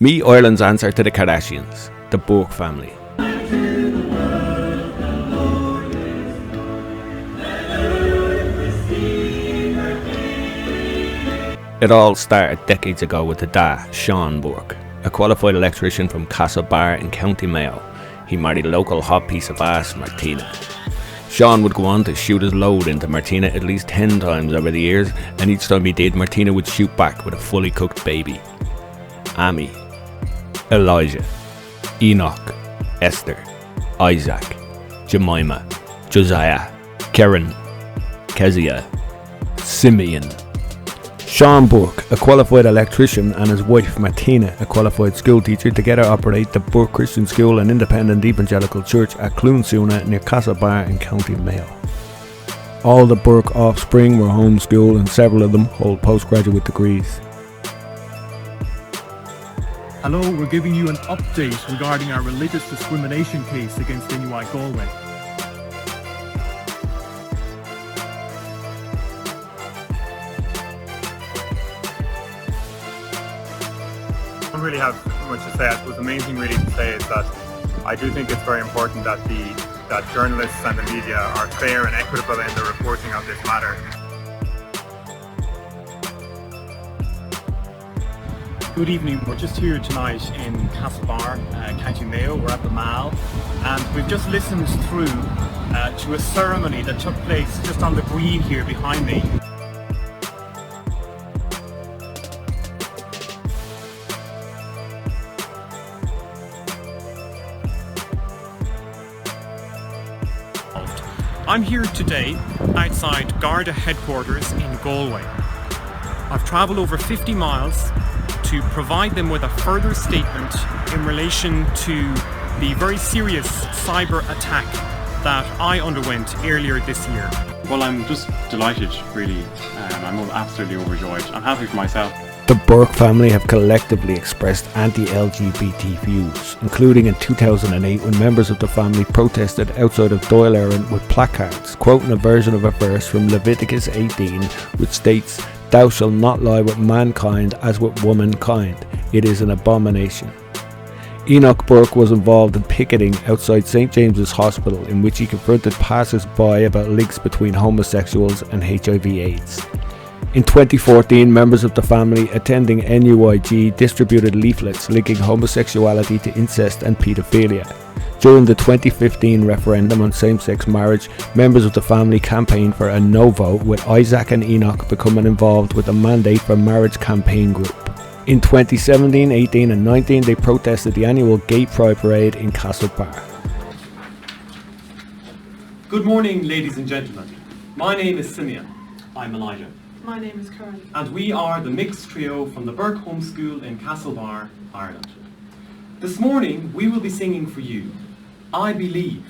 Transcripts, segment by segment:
Meet Ireland's answer to the Kardashians, the Burke family. It all started decades ago with the dad, Sean Burke, a qualified electrician from Castlebar in County Mayo. He married a local hot piece of ass, Martina. Sean would go on to shoot his load into Martina at least 10 times over the years, and each time he did, Martina would shoot back with a fully cooked baby. Ammi, Elijah, Enoch, Esther, Isaac, Jemima, Josiah, Keren, Kezia, Simeon. Sean Burke, a qualified electrician, and his wife Martina, a qualified school teacher, together operate the Burke Christian School, an independent evangelical church at Cloonsuna near Castlebar in County Mayo. All the Burke offspring were homeschooled and several of them hold postgraduate degrees. Hello, we're giving you an update regarding our religious discrimination case against NUI Galway. I don't really have much to say. I suppose the main thing really to say is that I do think it's very important that journalists and the media are fair and equitable in the reporting of this matter. Good evening, we're just here tonight in Castlebar, County Mayo. We're at the Mall, and we've just listened through to a ceremony that took place just on the green here behind me. I'm here today outside Garda headquarters in Galway. I've travelled over 50 miles to provide them with a further statement in relation to the very serious cyber attack that I underwent earlier this year. Well, I'm just delighted, really. I'm absolutely overjoyed. I'm happy for myself. The Burke family have collectively expressed anti-LGBT views, including in 2008 when members of the family protested outside of Doyle Erin with placards, quoting a version of a verse from Leviticus 18, which states, "Thou shalt not lie with mankind as with womankind. It is an abomination." Enoch Burke was involved in picketing outside St. James's Hospital, in which he confronted passers-by about links between homosexuals and HIV/AIDS. In 2014, members of the family attending NUIG distributed leaflets linking homosexuality to incest and paedophilia. During the 2015 referendum on same-sex marriage, members of the family campaigned for a no vote, with Isaac and Enoch becoming involved with the Mandate for Marriage campaign group. In 2017, 18 and 19, they protested the annual Gay Pride Parade in Castlebar. Good morning, ladies and gentlemen. My name is Simeon. I'm Elijah. My name is Keren. And we are the mixed trio from the Burke Home School in Castlebar, Ireland. This morning we will be singing for you, I Believe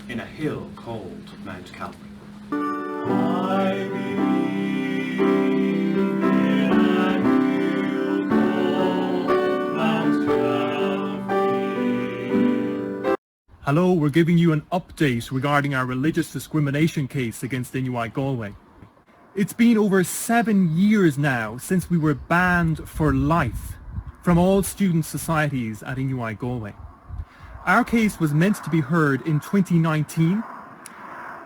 in a Hill Called Mount Calvary. I believe in a hill called Mount Calvary. Hello, we're giving you an update regarding our religious discrimination case against NUI Galway. It's been over 7 years now since we were banned for life from all student societies at NUI Galway. Our case was meant to be heard in 2019,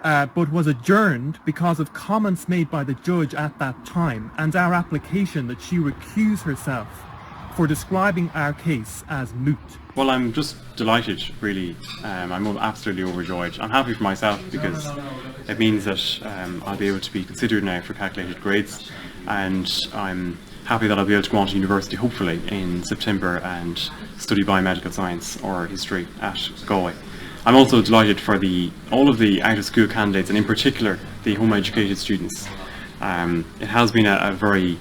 but was adjourned because of comments made by the judge at that time and our application that she recused herself for describing our case as moot. Well, I'm just delighted, really. I'm absolutely overjoyed. I'm happy for myself because it means that I'll be able to be considered now for calculated grades, and I'm happy that I'll be able to go on to university, hopefully, in September and study biomedical science or history at Galway. I'm also delighted for all of the out-of-school candidates, and in particular the home-educated students. It has been a very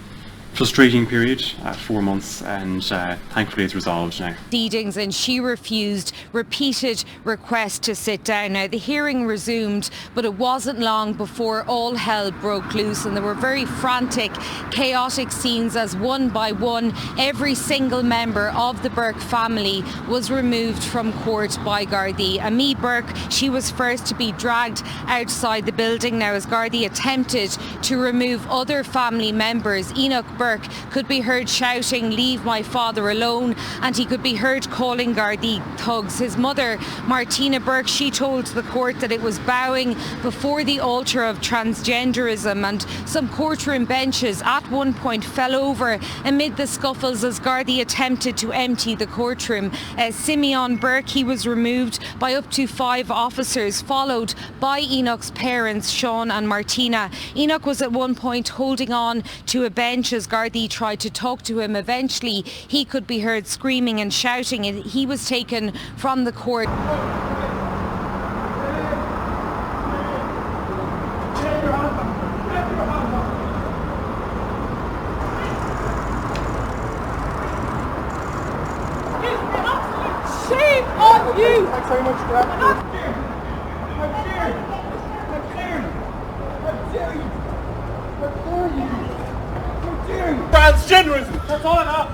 frustrating period, 4 months, and thankfully it's resolved now. Proceedings, and she refused repeated requests to sit down. Now the hearing resumed, but it wasn't long before all hell broke loose, and there were very frantic, chaotic scenes as one by one every single member of the Burke family was removed from court by Gardaí. Ammi Burke, she was first to be dragged outside the building. Now as Gardaí attempted to remove other family members, Enoch Burke Burke could be heard shouting, "Leave my father alone," and he could be heard calling Gardaí thugs. His mother, Martina Burke, she told the court that it was bowing before the altar of transgenderism, and some courtroom benches at one point fell over amid the scuffles as Gardaí attempted to empty the courtroom. Simeon Burke, he was removed by up to 5 officers, followed by Enoch's parents, Sean and Martina. Enoch was at one point holding on to a bench as Gardaí tried to talk to him. Eventually, he could be heard screaming and shouting, and he was taken from the court. Shame on you! Thanks very much for that. Transgenderism! That's all I have!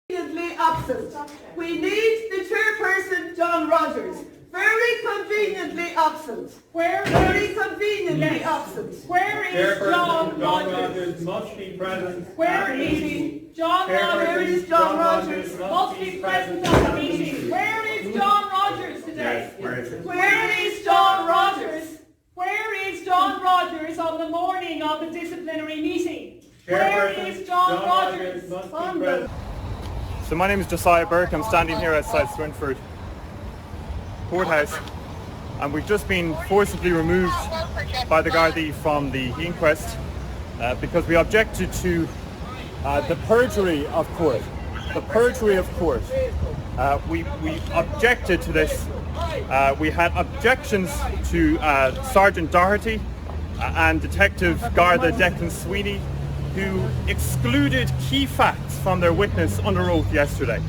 Conveniently absent. We need the chairperson, John Rogers. Very conveniently absent. Very conveniently absent. Where is John Rogers? Must be present. Where is he? John Rogers must be present at the meeting. Where is John Rogers today? Where is it? Where is John Rogers? Where is John Rogers on the morning of the disciplinary meeting? Where is John Rogers? So my name is Josiah Burke. I'm standing here outside Swinford Courthouse, and we've just been forcibly removed by the Gardaí from the inquest because we objected to the perjury of court. The perjury of court. We objected to this. We had objections to Sergeant Doherty and Detective Garda Declan Sweeney, who excluded key facts from their witness under oath yesterday.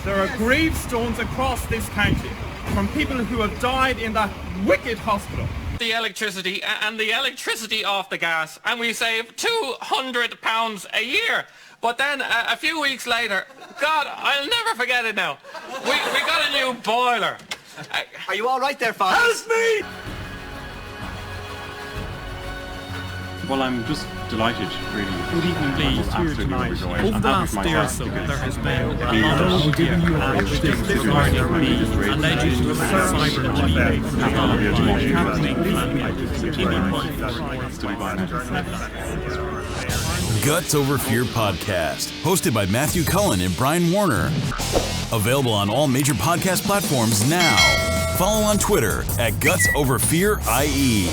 There are gravestones across this county from people who have died in that wicked hospital. The electricity and the electricity off the gas, and we save £200 a year. But then a few weeks later, God, I'll never forget it now, we got a new boiler. Are you all right there, Father? Help me! Well, I'm just delighted, really. Good evening, ladies. Here tonight. Over the last day or so, there has been a lot of giving you updates regarding the alleged cyberbullying Guts Over Fear podcast, hosted by Matthew Cullen and Brian Warner. Available on all major podcast platforms now. Follow on Twitter at GutsOverFearIE.